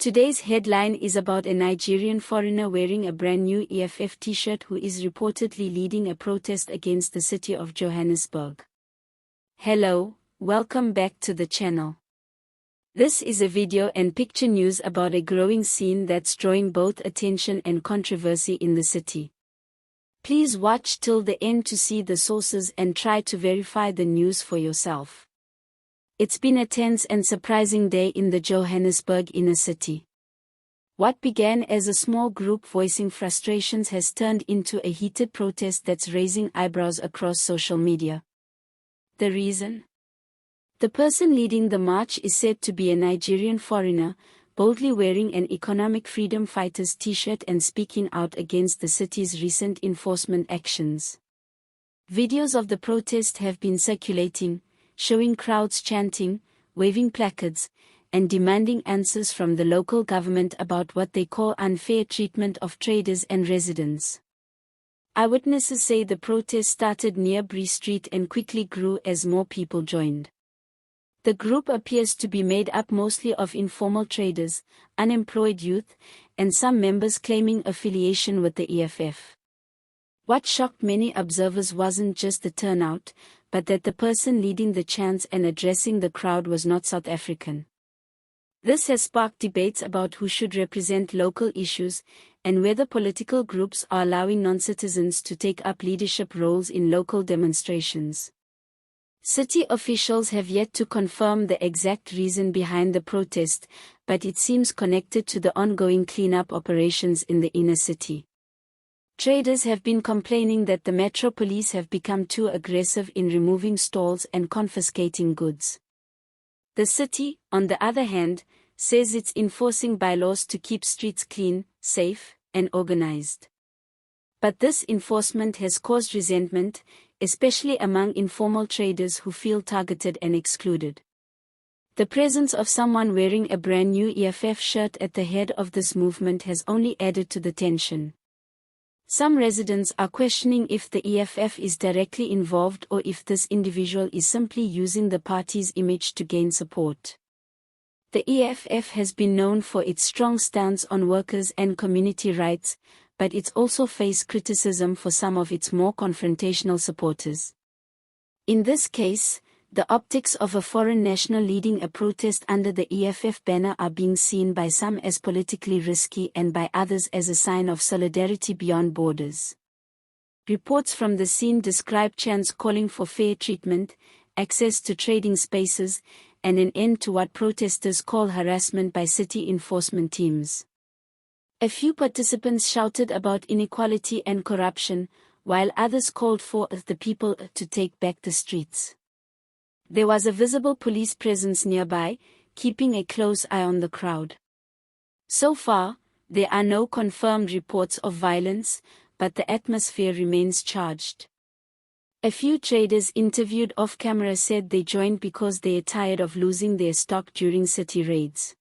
Today's headline is about a Nigerian foreigner wearing a brand new EFF t-shirt who is reportedly leading a protest against the city of Johannesburg. Hello, welcome back to the channel. This is a video and picture news about a growing scene that's drawing both attention and controversy in the city. Please watch till the end to see the sources and try to verify the news for yourself. It's been a tense and surprising day in the Johannesburg inner city. What began as a small group voicing frustrations has turned into a heated protest that's raising eyebrows across social media. The reason? The person leading the march is said to be a Nigerian foreigner, boldly wearing an economic freedom fighters t-shirt and speaking out against the city's recent enforcement actions. Videos of the protest have been circulating, showing crowds chanting, waving placards, and demanding answers from the local government about what they call unfair treatment of traders and residents. Eyewitnesses say the protest started near Bree Street and quickly grew as more people joined. The group appears to be made up mostly of informal traders, unemployed youth, and some members claiming affiliation with the EFF. What shocked many observers wasn't just the turnout, but that the person leading the chants and addressing the crowd was not South African. This has sparked debates about who should represent local issues, and whether political groups are allowing non-citizens to take up leadership roles in local demonstrations. City officials have yet to confirm the exact reason behind the protest, but it seems connected to the ongoing cleanup operations in the inner city. Traders have been complaining that the Metro Police have become too aggressive in removing stalls and confiscating goods. The city, on the other hand, says it's enforcing bylaws to keep streets clean, safe, and organized. But this enforcement has caused resentment, especially among informal traders who feel targeted and excluded. The presence of someone wearing a brand new EFF shirt at the head of this movement has only added to the tension. Some residents are questioning if the EFF is directly involved or if this individual is simply using the party's image to gain support. The EFF has been known for its strong stance on workers and community rights, but it's also faced criticism for some of its more confrontational supporters. In this case, the optics of a foreign national leading a protest under the EFF banner are being seen by some as politically risky and by others as a sign of solidarity beyond borders. Reports from the scene describe chants calling for fair treatment, access to trading spaces, and an end to what protesters call harassment by city enforcement teams. A few participants shouted about inequality and corruption, while others called for the people to take back the streets. There was a visible police presence nearby, keeping a close eye on the crowd. So far, there are no confirmed reports of violence, but the atmosphere remains charged. A few traders interviewed off-camera said they joined because they are tired of losing their stock during city raids.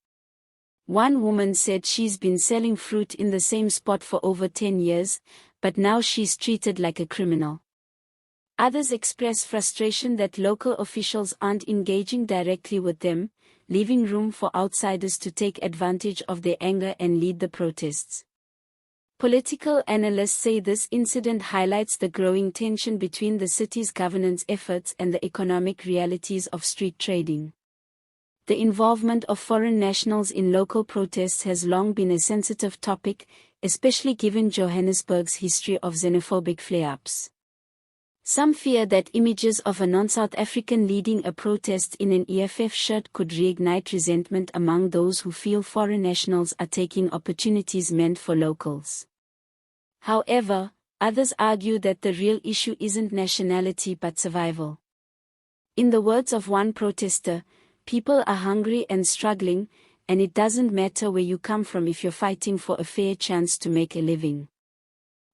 One woman said she's been selling fruit in the same spot for over 10 years, but now she's treated like a criminal. Others express frustration that local officials aren't engaging directly with them, leaving room for outsiders to take advantage of their anger and lead the protests. Political analysts say this incident highlights the growing tension between the city's governance efforts and the economic realities of street trading. The involvement of foreign nationals in local protests has long been a sensitive topic, especially given Johannesburg's history of xenophobic flare-ups. Some fear that images of a non-South African leading a protest in an EFF shirt could reignite resentment among those who feel foreign nationals are taking opportunities meant for locals. However, others argue that the real issue isn't nationality but survival. In the words of one protester, people are hungry and struggling, and it doesn't matter where you come from if you're fighting for a fair chance to make a living.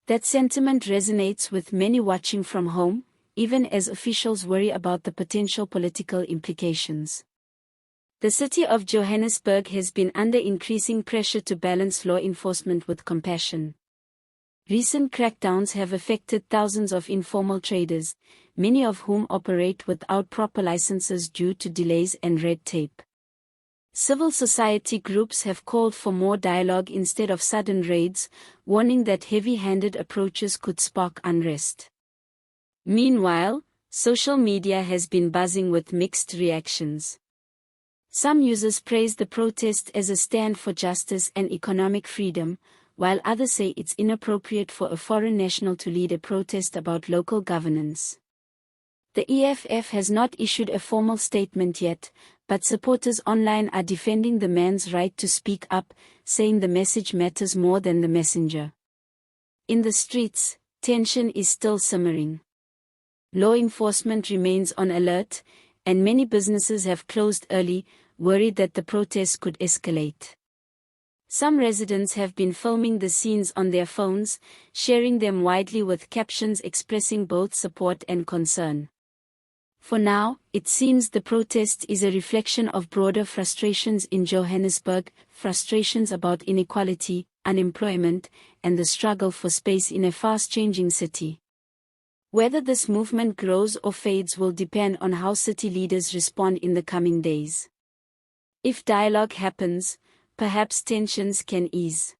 That sentiment resonates with many watching from home, even as officials worry about the potential political implications. The city of Johannesburg has been under increasing pressure to balance law enforcement with compassion. Recent crackdowns have affected thousands of informal traders, many of whom operate without proper licenses due to delays and red tape. Civil society groups have called for more dialogue instead of sudden raids, warning that heavy-handed approaches could spark unrest. Meanwhile, social media has been buzzing with mixed reactions. Some users praise the protest as a stand for justice and economic freedom, while others say it's inappropriate for a foreign national to lead a protest about local governance. The EFF has not issued a formal statement yet, but supporters online are defending the man's right to speak up, saying the message matters more than the messenger. In the streets, tension is still simmering. Law enforcement remains on alert, and many businesses have closed early, worried that the protests could escalate. Some residents have been filming the scenes on their phones, sharing them widely with captions expressing both support and concern. For now, it seems the protest is a reflection of broader frustrations in Johannesburg, frustrations about inequality, unemployment, and the struggle for space in a fast-changing city. Whether this movement grows or fades will depend on how city leaders respond in the coming days. If dialogue happens, perhaps tensions can ease.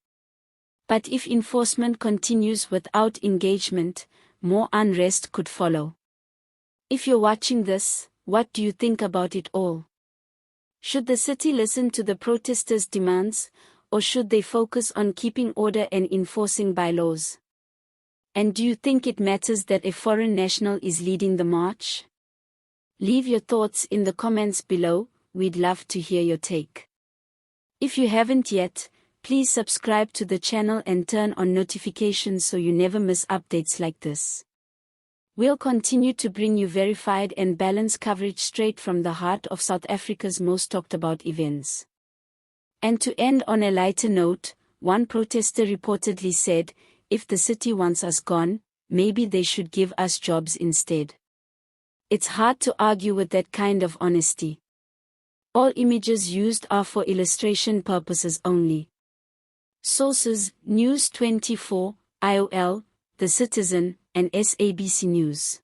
But if enforcement continues without engagement, more unrest could follow. If you're watching this, what do you think about it all? Should the city listen to the protesters' demands, or should they focus on keeping order and enforcing bylaws? And do you think it matters that a foreign national is leading the march? Leave your thoughts in the comments below, we'd love to hear your take. If you haven't yet, please subscribe to the channel and turn on notifications so you never miss updates like this. We'll continue to bring you verified and balanced coverage straight from the heart of South Africa's most talked about events. And to end on a lighter note, one protester reportedly said, "If the city wants us gone, maybe they should give us jobs instead." It's hard to argue with that kind of honesty. All images used are for illustration purposes only. Sources: News 24, IOL, The Citizen, and SABC News.